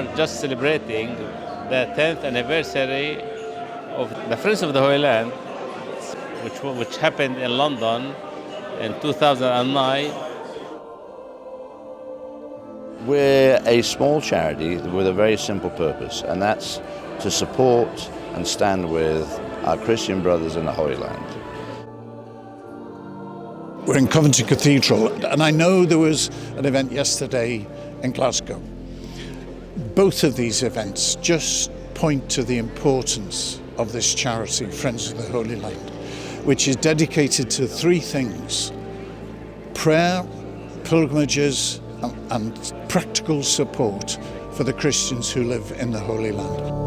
are just celebrating the 10th anniversary of the Friends of the Holy Land, which happened in London in 2009. We're a small charity with a very simple purpose, and that's to support and stand with our Christian brothers in the Holy Land. We're in Coventry Cathedral, and I know there was an event yesterday in Glasgow. Both of these events just point to the importance of this charity, Friends of the Holy Land, which is dedicated to three things: prayer, pilgrimages, and practical support for the Christians who live in the Holy Land.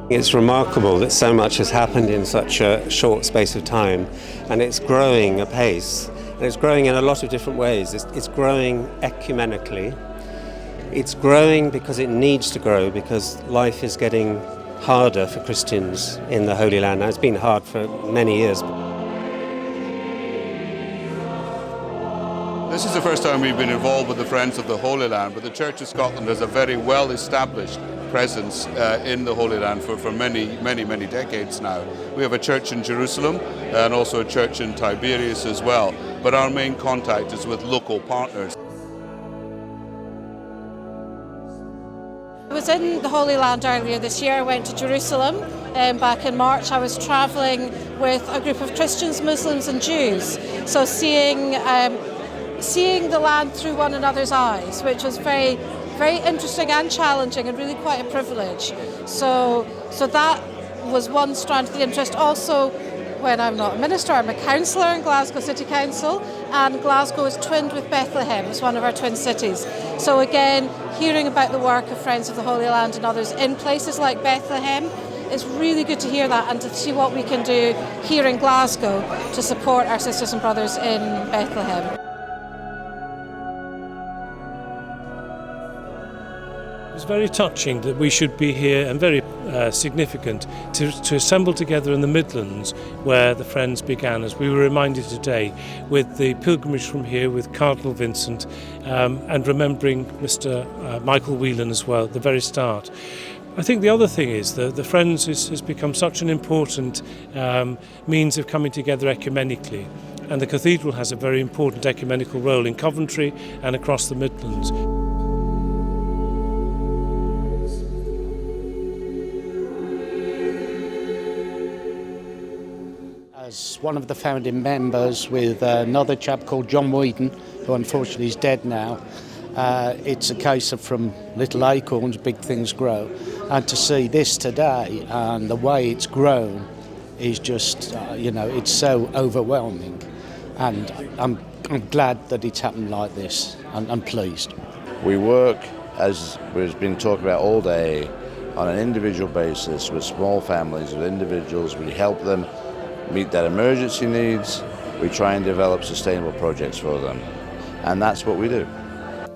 It's remarkable that so much has happened in such a short space of time, and it's growing apace, and it's growing in a lot of different ways. It's growing ecumenically. It's growing because it needs to grow, because life is getting harder for Christians in the Holy Land. Now, it's been hard for many years. This is the first time we've been involved with the Friends of the Holy Land, but the Church of Scotland has a very well-established presence in the Holy Land for many decades now. We have a church in Jerusalem and also a church in Tiberias as well, but our main contact is with local partners. I was in the Holy Land earlier this year. I went to Jerusalem back in March. I was travelling with a group of Christians, Muslims and Jews, so seeing the land through one another's eyes, which was very interesting and challenging, and really quite a privilege. So that was one strand of the interest. Also, when I'm not a minister, I'm a councillor in Glasgow City Council, and Glasgow is twinned with Bethlehem. It's one of our twin cities. So again, hearing about the work of Friends of the Holy Land and others in places like Bethlehem, it's really good to hear that and to see what we can do here in Glasgow to support our sisters and brothers in Bethlehem. It's very touching that we should be here, and very significant to assemble together in the Midlands where the Friends began, as we were reminded today, with the pilgrimage from here with Cardinal Vincent, and remembering Mr. Michael Whelan as well at the very start. I think the other thing is that the Friends has become such an important means of coming together ecumenically, and the cathedral has a very important ecumenical role in Coventry and across the Midlands. As one of the founding members, with another chap called John Whedon, who unfortunately is dead now, it's a case of from little acorns, big things grow. And to see this today and the way it's grown is just, it's so overwhelming. And I'm glad that it's happened like this. I'm pleased. We work, as we've been talking about all day, on an individual basis with small families, with individuals. We help them meet their emergency needs. We try and develop sustainable projects for them, and that's what we do.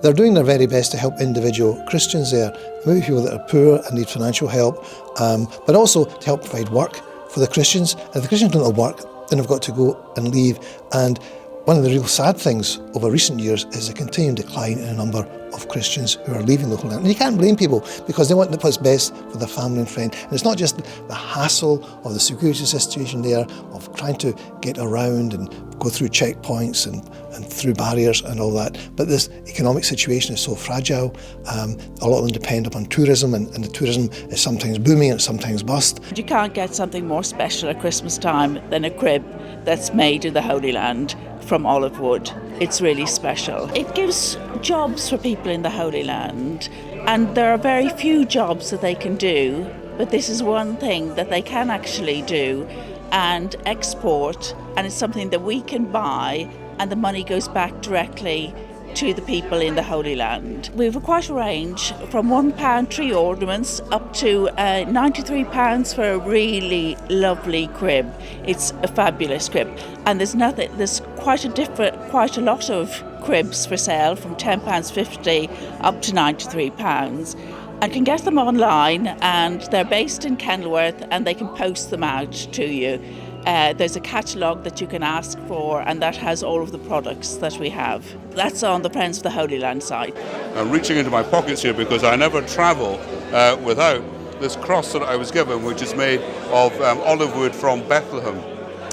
They're doing their very best to help individual Christians there, maybe people that are poor and need financial help, but also to help provide work for the Christians. And if the Christians don't have work, then they've got to go and leave. And one of the real sad things over recent years is a continuing decline in a number of Christians who are leaving the Holy Land. And you can't blame people, because they want what's best for their family and friend. And it's not just the hassle of the security situation there, of trying to get around and go through checkpoints and through barriers and all that, but this economic situation is so fragile. A lot of them depend upon tourism, and the tourism is sometimes booming and sometimes bust. You can't get something more special at Christmas time than a crib that's made in the Holy Land from olive wood. It's really special. It gives jobs for people in the Holy Land, and there are very few jobs that they can do, but this is one thing that they can actually do and export, and it's something that we can buy, and the money goes back directly to the people in the Holy Land. We have quite a range from £1 tree ornaments up to £93 for a really lovely crib. It's a fabulous crib, and there's quite a lot of cribs for sale from £10.50 up to £93. I can get them online, and they're based in Kenilworth, and they can post them out to you. There's a catalogue that you can ask for, and that has all of the products that we have. That's on the Friends of the Holy Land site. I'm reaching into my pockets here because I never travel without this cross that I was given, which is made of olive wood from Bethlehem.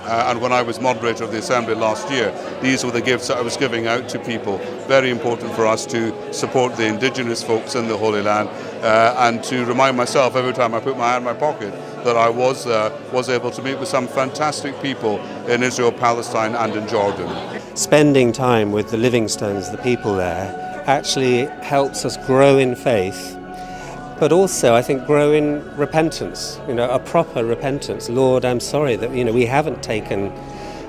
And when I was moderator of the Assembly last year, these were the gifts that I was giving out to people. Very important for us to support the indigenous folks in the Holy Land, and to remind myself every time I put my hand in my pocket that I was able to meet with some fantastic people in Israel, Palestine and in Jordan. Spending time with the Livingstones, the people there, actually helps us grow in faith, but also I think grow in repentance, a proper repentance. Lord, I'm sorry that we haven't taken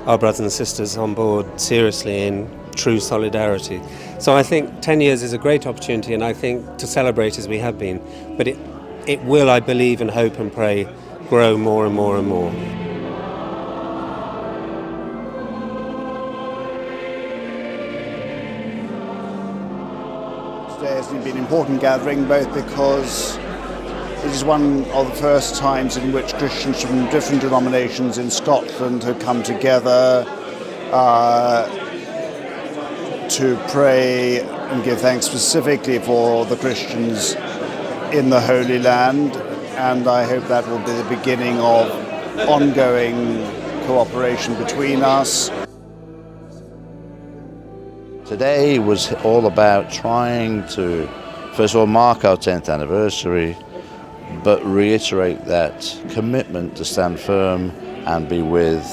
our brothers and sisters on board seriously in true solidarity. So I think 10 years is a great opportunity, and I think to celebrate as we have been, but it will, I believe and hope and pray, grow more and more and more. Today has been an important gathering, both because it is one of the first times in which Christians from different denominations in Scotland have come together to pray and give thanks specifically for the Christians in the Holy Land, and I hope that will be the beginning of ongoing cooperation between us. Today was all about trying to, first of all, mark our 10th anniversary, but reiterate that commitment to stand firm and be with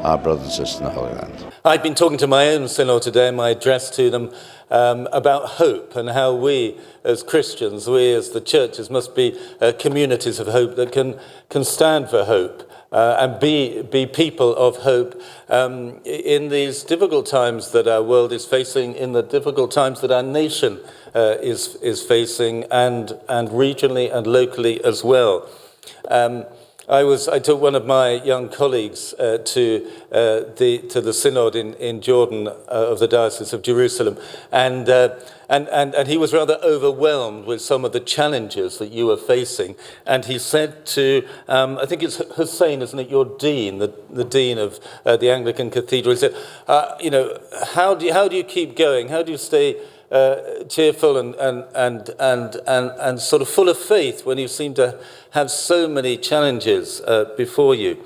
our brothers and sisters in the Holy Land. I've been talking to my own synod today, my address to them, about hope and how we as Christians, we as the churches must be communities of hope that can stand for hope and be people of hope in these difficult times that our world is facing, in the difficult times that our nation is facing, and regionally and locally as well. I took one of my young colleagues to the synod in Jordan of the Diocese of Jerusalem, and he was rather overwhelmed with some of the challenges that you were facing. And he said to, I think it's Hussein, isn't it, your dean, the dean of the Anglican Cathedral. He said, how do you keep going? How do you stay cheerful and sort of full of faith when you seem to have so many challenges before you?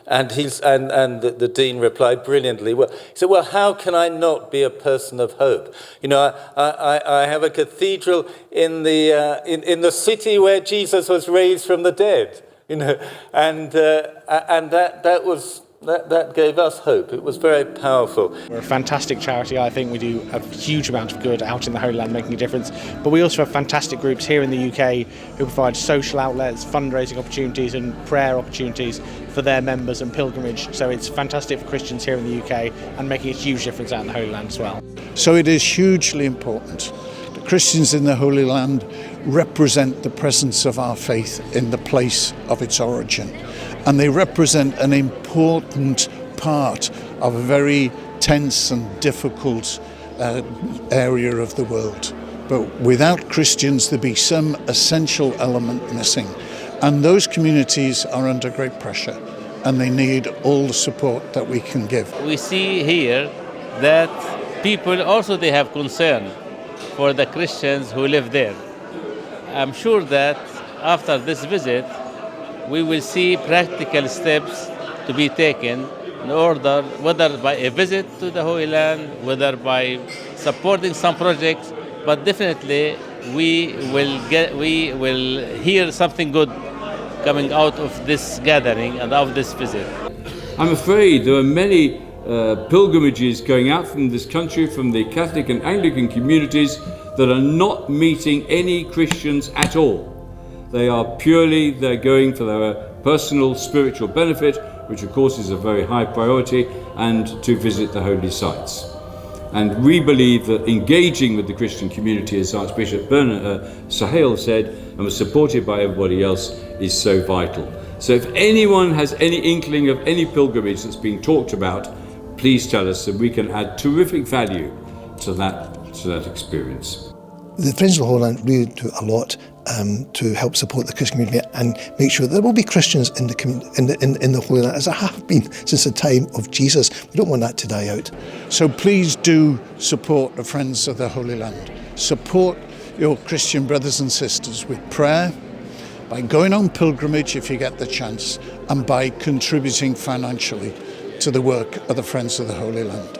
And the dean replied brilliantly. He said, "Well, how can I not be a person of hope? I have a cathedral in the city where Jesus was raised from the dead. And that gave us hope. It was very powerful." We're a fantastic charity. I think we do a huge amount of good out in the Holy Land, making a difference. But we also have fantastic groups here in the UK who provide social outlets, fundraising opportunities and prayer opportunities for their members and pilgrimage. So it's fantastic for Christians here in the UK and making a huge difference out in the Holy Land as well. So it is hugely important that Christians in the Holy Land represent the presence of our faith in the place of its origin. And they represent an important part of a very tense and difficult area of the world. But without Christians, there'd be some essential element missing. And those communities are under great pressure, and they need all the support that we can give. We see here that people also they have concern for the Christians who live there. I'm sure that after this visit, we will see practical steps to be taken in order, whether by a visit to the Holy Land, whether by supporting some projects, but definitely we will hear something good coming out of this gathering and of this visit. I'm afraid there are many pilgrimages going out from this country, from the Catholic and Anglican communities, that are not meeting any Christians at all. They're going for their personal spiritual benefit, which of course is a very high priority, and to visit the holy sites. And we believe that engaging with the Christian community, as Archbishop Sahel said, and was supported by everybody else, is so vital. So if anyone has any inkling of any pilgrimage that's being talked about, please tell us, and we can add terrific value to that experience. The Friends of the Holy Land really do a lot to help support the Christian community and make sure that there will be Christians in the Holy Land, as there have been since the time of Jesus. We don't want that to die out. So please do support the Friends of the Holy Land. Support your Christian brothers and sisters with prayer, by going on pilgrimage if you get the chance, and by contributing financially to the work of the Friends of the Holy Land.